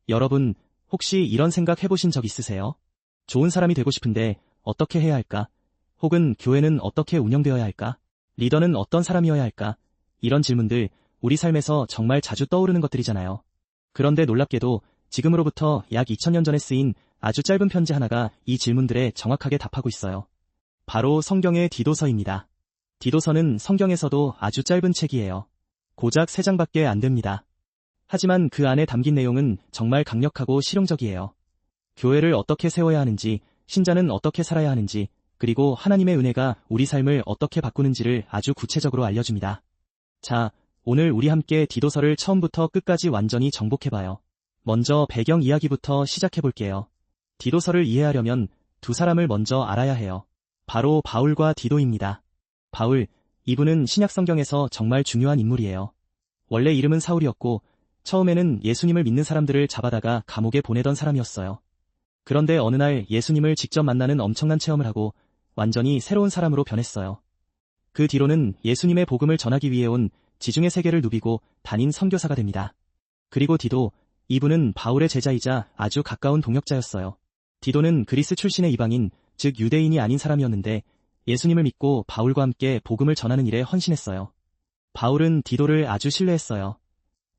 여러분, 혹시 이런 생각 해보신 적 있으세요? 좋은 사람이 되고 싶은데 어떻게 해야 할까? 혹은 교회는 어떻게 운영되어야 할까? 리더는 어떤 사람이어야 할까? 이런 질문들, 우리 삶에서 정말 자주 떠오르는 것들이잖아요. 그런데 놀랍게도 지금으로부터 약 2000년 전에 쓰인 아주 짧은 편지 하나가 이 질문들에 정확하게 답하고 있어요. 바로 성경의 디도서입니다. 디도서는 성경에서도 아주 짧은 책이에요. 고작 3장밖에 안 됩니다. 하지만 그 안에 담긴 내용은 정말 강력하고 실용적이에요. 교회를 어떻게 세워야 하는지, 신자는 어떻게 살아야 하는지, 그리고 하나님의 은혜가 우리 삶을 어떻게 바꾸는지를 아주 구체적으로 알려줍니다. 자, 오늘 우리 함께 디도서를 처음부터 끝까지 완전히 정복해봐요. 먼저 배경 이야기부터 시작해볼게요. 디도서를 이해하려면 두 사람을 먼저 알아야 해요. 바로 바울과 디도입니다. 바울, 이분은 신약 성경에서 정말 중요한 인물이에요. 원래 이름은 사울이었고 처음에는 예수님을 믿는 사람들을 잡아다가 감옥에 보내던 사람이었어요. 그런데 어느 날 예수님을 직접 만나는 엄청난 체험을 하고 완전히 새로운 사람으로 변했어요. 그 뒤로는 예수님의 복음을 전하기 위해 온 지중해 세계를 누비고 다닌 선교사가 됩니다. 그리고 디도, 이분은 바울의 제자이자 아주 가까운 동역자였어요. 디도는 그리스 출신의 이방인, 즉 유대인이 아닌 사람이었는데 예수님을 믿고 바울과 함께 복음을 전하는 일에 헌신했어요. 바울은 디도를 아주 신뢰했어요.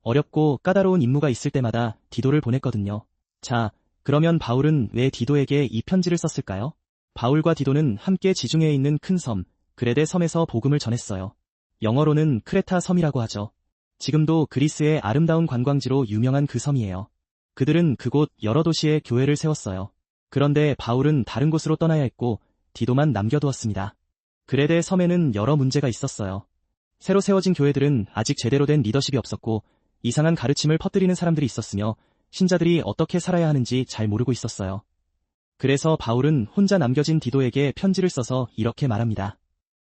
어렵고 까다로운 임무가 있을 때마다 디도를 보냈거든요. 자, 그러면 바울은 왜 디도에게 이 편지를 썼을까요? 바울과 디도는 함께 지중해에 있는 큰 섬, 그레데 섬에서 복음을 전했어요. 영어로는 크레타 섬이라고 하죠. 지금도 그리스의 아름다운 관광지로 유명한 그 섬이에요. 그들은 그곳 여러 도시에 교회를 세웠어요. 그런데 바울은 다른 곳으로 떠나야 했고 디도만 남겨두었습니다. 그레데 섬에는 여러 문제가 있었어요. 새로 세워진 교회들은 아직 제대로 된 리더십이 없었고 이상한 가르침을 퍼뜨리는 사람들이 있었으며 신자들이 어떻게 살아야 하는지 잘 모르고 있었어요. 그래서 바울은 혼자 남겨진 디도에게 편지를 써서 이렇게 말합니다.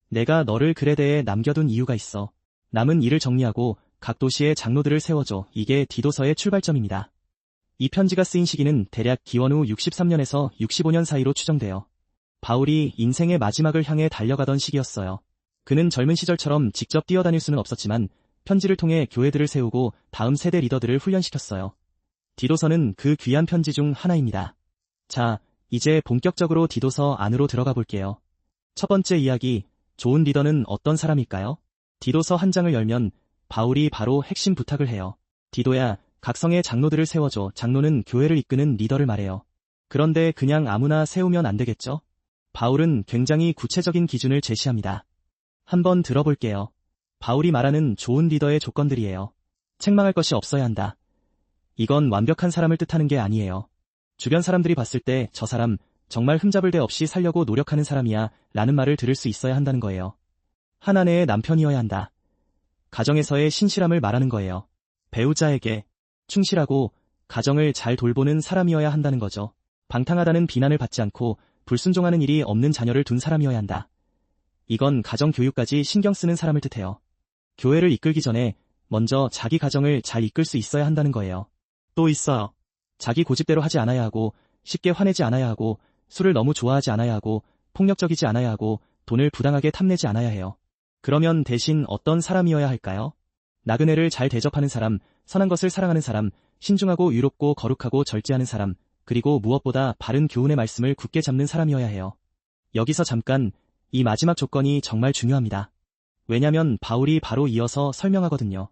내가 너를 그레데에 남겨둔 이유가 있어. 남은 일을 정리하고 각 도시에 장로들을 세워줘. 이게 디도서의 출발점입니다. 이 편지가 쓰인 시기는 대략 기원 후 63년에서 65년 사이로 추정돼요. 바울이 인생의 마지막을 향해 달려가던 시기였어요. 그는 젊은 시절처럼 직접 뛰어다닐 수는 없었지만 편지를 통해 교회들을 세우고 다음 세대 리더들을 훈련시켰어요. 디도서는 그 귀한 편지 중 하나입니다. 자, 이제 본격적으로 디도서 안으로 들어가 볼게요. 첫 번째 이야기, 좋은 리더는 어떤 사람일까요? 디도서 한 장을 열면 바울이 바로 핵심 부탁을 해요. 디도야, 각 성의 장로들을 세워줘. 장로는 교회를 이끄는 리더를 말해요. 그런데 그냥 아무나 세우면 안 되겠죠? 바울은 굉장히 구체적인 기준을 제시합니다. 한번 들어볼게요. 바울이 말하는 좋은 리더의 조건들이에요. 책망할 것이 없어야 한다. 이건 완벽한 사람을 뜻하는 게 아니에요. 주변 사람들이 봤을 때 저 사람 정말 흠잡을 데 없이 살려고 노력하는 사람이야 라는 말을 들을 수 있어야 한다는 거예요. 한 아내의 남편이어야 한다. 가정에서의 신실함을 말하는 거예요. 배우자에게 충실하고 가정을 잘 돌보는 사람이어야 한다는 거죠. 방탕하다는 비난을 받지 않고 불순종하는 일이 없는 자녀를 둔 사람이어야 한다. 이건 가정 교육까지 신경 쓰는 사람을 뜻해요. 교회를 이끌기 전에 먼저 자기 가정을 잘 이끌 수 있어야 한다는 거예요. 또 있어요. 자기 고집대로 하지 않아야 하고 쉽게 화내지 않아야 하고 술을 너무 좋아하지 않아야 하고 폭력적이지 않아야 하고 돈을 부당하게 탐내지 않아야 해요. 그러면 대신 어떤 사람이어야 할까요? 나그네를 잘 대접하는 사람, 선한 것을 사랑하는 사람, 신중하고 유롭고 거룩하고 절제하는 사람, 그리고 무엇보다 바른 교훈의 말씀을 굳게 잡는 사람이어야 해요. 여기서 잠깐, 이 마지막 조건이 정말 중요합니다. 왜냐면 바울이 바로 이어서 설명하거든요.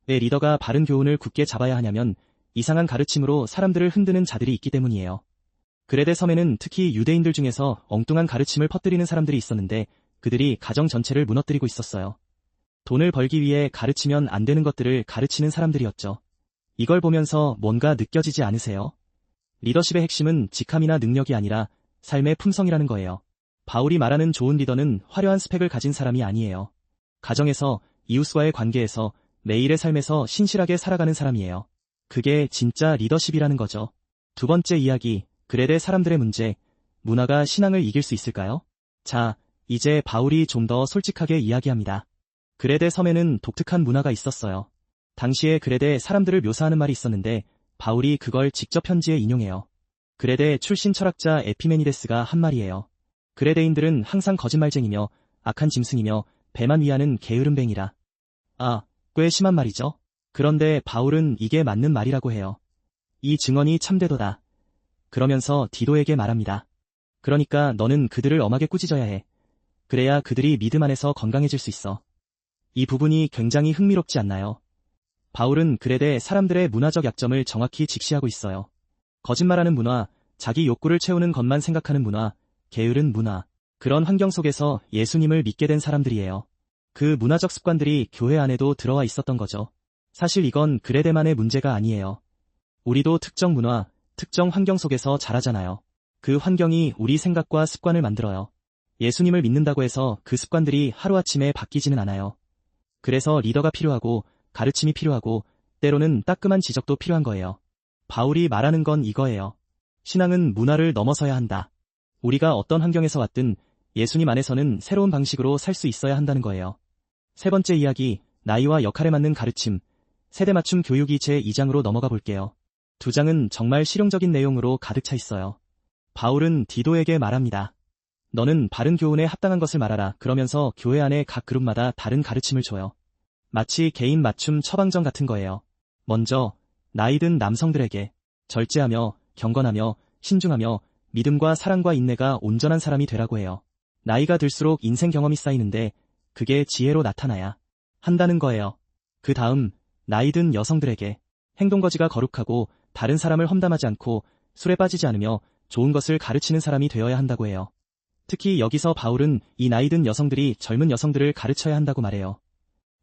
왜 리더가 바른 교훈을 굳게 잡아야 하냐면 이상한 가르침으로 사람들을 흔드는 자들이 있기 때문이에요. 그레데 섬에는 특히 유대인들 중에서 엉뚱한 가르침을 퍼뜨리는 사람들이 있었는데 그들이 가정 전체를 무너뜨리고 있었어요. 돈을 벌기 위해 가르치면 안 되는 것들을 가르치는 사람들이었죠. 이걸 보면서 뭔가 느껴지지 않으세요? 리더십의 핵심은 직함이나 능력이 아니라 삶의 품성이라는 거예요. 바울이 말하는 좋은 리더는 화려한 스펙을 가진 사람이 아니에요. 가정에서, 이웃과의 관계에서, 매일의 삶에서 신실하게 살아가는 사람이에요. 그게 진짜 리더십이라는 거죠. 두 번째 이야기, 그레데 사람들의 문제, 문화가 신앙을 이길 수 있을까요? 자, 이제 바울이 좀 더 솔직하게 이야기합니다. 그레데 섬에는 독특한 문화가 있었어요. 당시에 그레데 사람들을 묘사하는 말이 있었는데 바울이 그걸 직접 편지에 인용해요. 그레데 출신 철학자 에피메니데스가 한 말이에요. 그레데인들은 항상 거짓말쟁이며 악한 짐승이며 배만 위하는 게으름뱅이라. 아, 꽤 심한 말이죠. 그런데 바울은 이게 맞는 말이라고 해요. 이 증언이 참되도다. 그러면서 디도에게 말합니다. 그러니까 너는 그들을 엄하게 꾸짖어야 해. 그래야 그들이 믿음 안에서 건강해질 수 있어. 이 부분이 굉장히 흥미롭지 않나요? 바울은 그레데 사람들의 문화적 약점을 정확히 직시하고 있어요. 거짓말하는 문화, 자기 욕구를 채우는 것만 생각하는 문화, 게으른 문화. 그런 환경 속에서 예수님을 믿게 된 사람들이에요. 그 문화적 습관들이 교회 안에도 들어와 있었던 거죠. 사실 이건 그레데만의 문제가 아니에요. 우리도 특정 문화, 특정 환경 속에서 자라잖아요. 그 환경이 우리 생각과 습관을 만들어요. 예수님을 믿는다고 해서 그 습관들이 하루아침에 바뀌지는 않아요. 그래서 리더가 필요하고 가르침이 필요하고 때로는 따끔한 지적도 필요한 거예요. 바울이 말하는 건 이거예요. 신앙은 문화를 넘어서야 한다. 우리가 어떤 환경에서 왔든 예수님 안에서는 새로운 방식으로 살 수 있어야 한다는 거예요. 세 번째 이야기, 나이와 역할에 맞는 가르침, 세대 맞춤 교육이 제2장으로 넘어가 볼게요. 2장은 정말 실용적인 내용으로 가득 차 있어요. 바울은 디도에게 말합니다. 너는 바른 교훈에 합당한 것을 말하라. 그러면서 교회 안에 각 그룹마다 다른 가르침을 줘요. 마치 개인 맞춤 처방전 같은 거예요. 먼저 나이 든 남성들에게 절제하며 경건하며 신중하며 믿음과 사랑과 인내가 온전한 사람이 되라고 해요. 나이가 들수록 인생 경험이 쌓이는데 그게 지혜로 나타나야 한다는 거예요. 그 다음 나이 든 여성들에게 행동거지가 거룩하고 다른 사람을 험담하지 않고 술에 빠지지 않으며 좋은 것을 가르치는 사람이 되어야 한다고 해요. 특히 여기서 바울은 이 나이 든 여성들이 젊은 여성들을 가르쳐야 한다고 말해요.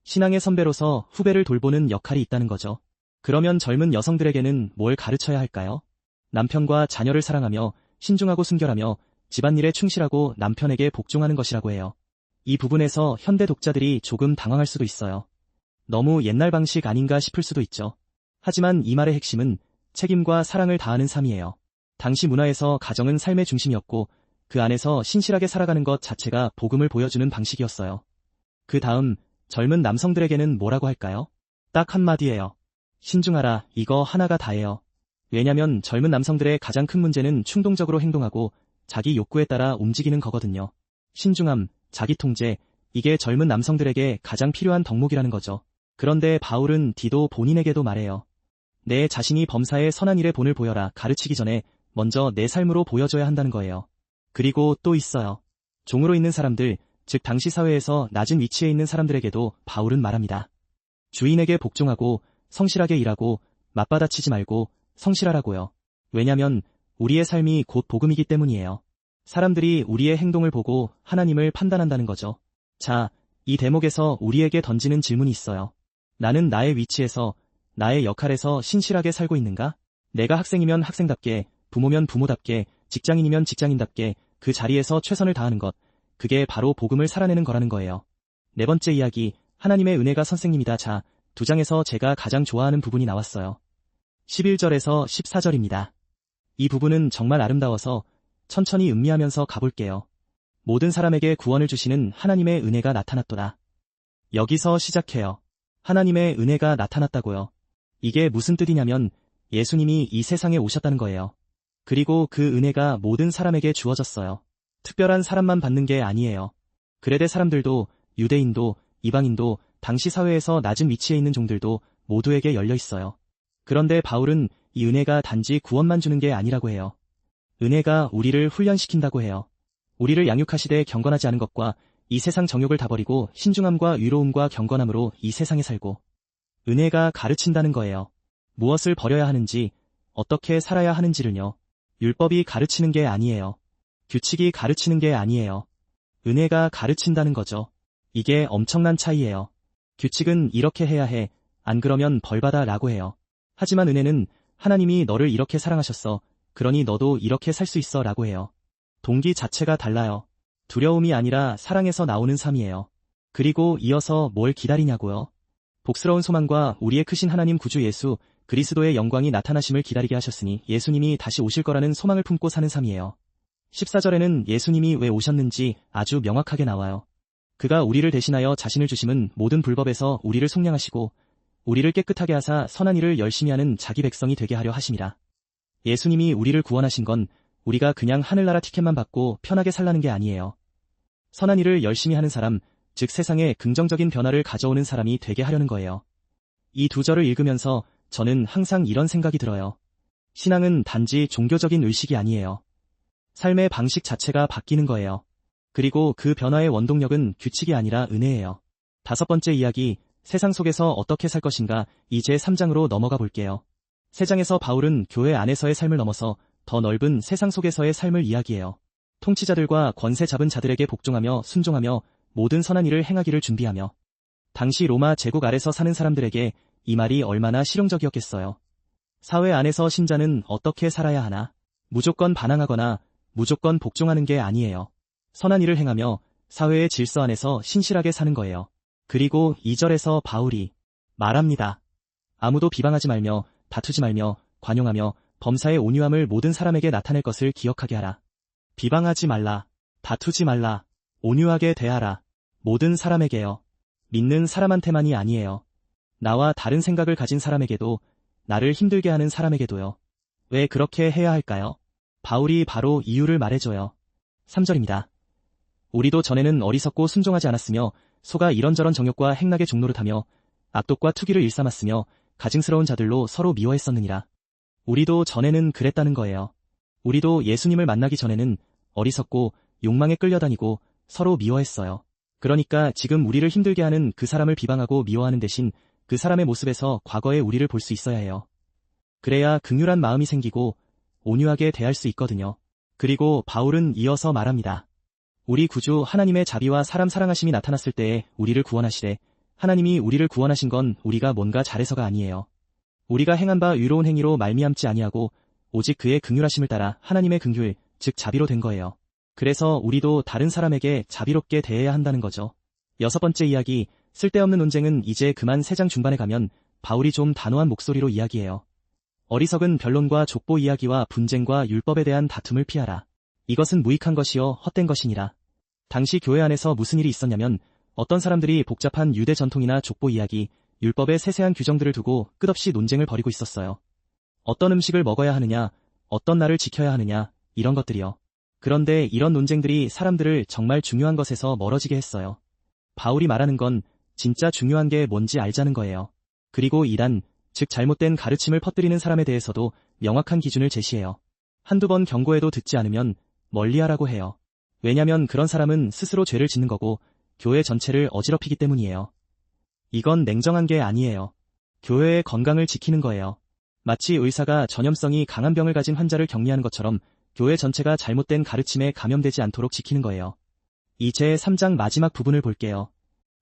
신앙의 선배로서 후배를 돌보는 역할이 있다는 거죠. 그러면 젊은 여성들에게는 뭘 가르쳐야 할까요? 남편과 자녀를 사랑하며 신중하고 순결하며 집안일에 충실하고 남편에게 복종하는 것이라고 해요. 이 부분에서 현대 독자들이 조금 당황할 수도 있어요. 너무 옛날 방식 아닌가 싶을 수도 있죠. 하지만 이 말의 핵심은 책임과 사랑을 다하는 삶이에요. 당시 문화에서 가정은 삶의 중심이었고 그 안에서 신실하게 살아가는 것 자체가 복음을 보여주는 방식이었어요. 그 다음 젊은 남성들에게는 뭐라고 할까요? 딱 한마디예요. 신중하라. 이거 하나가 다예요. 왜냐면 젊은 남성들의 가장 큰 문제는 충동적으로 행동하고 자기 욕구에 따라 움직이는 거거든요. 신중함, 자기 통제, 이게 젊은 남성들에게 가장 필요한 덕목이라는 거죠. 그런데 바울은 디도 본인에게도 말해요. 내 자신이 범사에 선한 일의 본을 보여라. 가르치기 전에 먼저 내 삶으로 보여줘야 한다는 거예요. 그리고 또 있어요. 종으로 있는 사람들, 즉 당시 사회에서 낮은 위치에 있는 사람들에게도 바울은 말합니다. 주인에게 복종하고 성실하게 일하고 맞받아치지 말고 성실하라고요. 왜냐면 우리의 삶이 곧 복음이기 때문이에요. 사람들이 우리의 행동을 보고 하나님을 판단한다는 거죠. 자, 이 대목에서 우리에게 던지는 질문이 있어요. 나는 나의 위치에서, 나의 역할에서 신실하게 살고 있는가? 내가 학생이면 학생답게, 부모면 부모답게, 직장인이면 직장인답게 그 자리에서 최선을 다하는 것, 그게 바로 복음을 살아내는 거라는 거예요. 네 번째 이야기, 하나님의 은혜가 선생님이다. 자, 2장에서 제가 가장 좋아하는 부분이 나왔어요. 11절에서 14절입니다. 이 부분은 정말 아름다워서 천천히 음미하면서 가볼게요. 모든 사람에게 구원을 주시는 하나님의 은혜가 나타났도다. 여기서 시작해요. 하나님의 은혜가 나타났다고요. 이게 무슨 뜻이냐면 예수님이 이 세상에 오셨다는 거예요. 그리고 그 은혜가 모든 사람에게 주어졌어요. 특별한 사람만 받는 게 아니에요. 그레데 사람들도, 유대인도, 이방인도, 당시 사회에서 낮은 위치에 있는 종들도 모두에게 열려 있어요. 그런데 바울은 이 은혜가 단지 구원만 주는 게 아니라고 해요. 은혜가 우리를 훈련시킨다고 해요. 우리를 양육하시되 경건하지 않은 것과 이 세상 정욕을 다 버리고 신중함과 위로움과 경건함으로 이 세상에 살고. 은혜가 가르친다는 거예요. 무엇을 버려야 하는지, 어떻게 살아야 하는지를요. 율법이 가르치는 게 아니에요. 규칙이 가르치는 게 아니에요. 은혜가 가르친다는 거죠. 이게 엄청난 차이예요. 규칙은 이렇게 해야 해, 안 그러면 벌받아 라고 해요. 하지만 은혜는 하나님이 너를 이렇게 사랑하셨어, 그러니 너도 이렇게 살 수 있어 라고 해요. 동기 자체가 달라요. 두려움이 아니라 사랑에서 나오는 삶이에요. 그리고 이어서 뭘 기다리냐고요. 복스러운 소망과 우리의 크신 하나님 구주 예수 그리스도의 영광이 나타나심을 기다리게 하셨으니 예수님이 다시 오실 거라는 소망을 품고 사는 삶이에요. 14절에는 예수님이 왜 오셨는지 아주 명확하게 나와요. 그가 우리를 대신하여 자신을 주심은 모든 불법에서 우리를 속량하시고 우리를 깨끗하게 하사 선한 일을 열심히 하는 자기 백성이 되게 하려 하심이라. 예수님이 우리를 구원하신 건 우리가 그냥 하늘나라 티켓만 받고 편하게 살라는 게 아니에요. 선한 일을 열심히 하는 사람, 즉 세상에 긍정적인 변화를 가져오는 사람이 되게 하려는 거예요. 이 2절을 읽으면서 저는 항상 이런 생각이 들어요. 신앙은 단지 종교적인 의식이 아니에요. 삶의 방식 자체가 바뀌는 거예요. 그리고 그 변화의 원동력은 규칙이 아니라 은혜예요. 5번째 이야기, 세상 속에서 어떻게 살 것인가, 이제 3장으로 넘어가 볼게요. 3장에서 바울은 교회 안에서의 삶을 넘어서 더 넓은 세상 속에서의 삶을 이야기해요. 통치자들과 권세 잡은 자들에게 복종하며 순종하며 모든 선한 일을 행하기를 준비하며. 당시 로마 제국 아래서 사는 사람들에게 이 말이 얼마나 실용적이었겠어요. 사회 안에서 신자는 어떻게 살아야 하나? 무조건 반항하거나 무조건 복종하는 게 아니에요. 선한 일을 행하며 사회의 질서 안에서 신실하게 사는 거예요. 그리고 2절에서 바울이 말합니다. 아무도 비방하지 말며 다투지 말며 관용하며 범사의 온유함을 모든 사람에게 나타낼 것을 기억하게 하라. 비방하지 말라. 다투지 말라. 온유하게 대하라. 모든 사람에게요. 믿는 사람한테만이 아니에요. 나와 다른 생각을 가진 사람에게도, 나를 힘들게 하는 사람에게도요. 왜 그렇게 해야 할까요? 바울이 바로 이유를 말해줘요. 3절입니다. 우리도 전에는 어리석고 순종하지 않았으며 속아 이런저런 정욕과 행락의 종노릇하며 악독과 투기를 일삼았으며 가증스러운 자들로 서로 미워했었느니라. 우리도 전에는 그랬다는 거예요. 우리도 예수님을 만나기 전에는 어리석고 욕망에 끌려다니고 서로 미워했어요. 그러니까 지금 우리를 힘들게 하는 그 사람을 비방하고 미워하는 대신 그 사람의 모습에서 과거의 우리를 볼 수 있어야 해요. 그래야 긍휼한 마음이 생기고 온유하게 대할 수 있거든요. 그리고 바울은 이어서 말합니다. 우리 구주 하나님의 자비와 사람 사랑하심이 나타났을 때에 우리를 구원하시되, 하나님이 우리를 구원하신 건 우리가 뭔가 잘해서가 아니에요. 우리가 행한 바 의로운 행위로 말미암지 아니하고 오직 그의 긍휼하심을 따라 하나님의 긍휼, 즉 자비로 된 거예요. 그래서 우리도 다른 사람에게 자비롭게 대해야 한다는 거죠. 6번째 이야기, 쓸데없는 논쟁은 이제 그만. 3장 중반에 가면 바울이 좀 단호한 목소리로 이야기해요. 어리석은 변론과 족보 이야기와 분쟁과 율법에 대한 다툼을 피하라. 이것은 무익한 것이요 헛된 것이니라. 당시 교회 안에서 무슨 일이 있었냐면 어떤 사람들이 복잡한 유대 전통이나 족보 이야기, 율법의 세세한 규정들을 두고 끝없이 논쟁을 벌이고 있었어요. 어떤 음식을 먹어야 하느냐, 어떤 날을 지켜야 하느냐, 이런 것들이요. 그런데 이런 논쟁들이 사람들을 정말 중요한 것에서 멀어지게 했어요. 바울이 말하는 건 진짜 중요한 게 뭔지 알자는 거예요. 그리고 이단, 즉 잘못된 가르침을 퍼뜨리는 사람에 대해서도 명확한 기준을 제시해요. 한두 번 경고해도 듣지 않으면 멀리하라고 해요. 왜냐면 그런 사람은 스스로 죄를 짓는 거고 교회 전체를 어지럽히기 때문이에요. 이건 냉정한 게 아니에요. 교회의 건강을 지키는 거예요. 마치 의사가 전염성이 강한 병을 가진 환자를 격리하는 것처럼 교회 전체가 잘못된 가르침에 감염되지 않도록 지키는 거예요. 이제 3장 마지막 부분을 볼게요.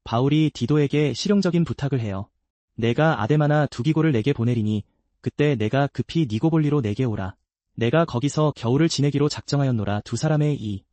바울이 디도에게 실용적인 부탁을 해요. 내가 아데마나 두기고를 내게 보내리니 그때 내가 급히 니고볼리로 내게 오라. 내가 거기서 겨울을 지내기로 작정하였노라. 두 사람의 이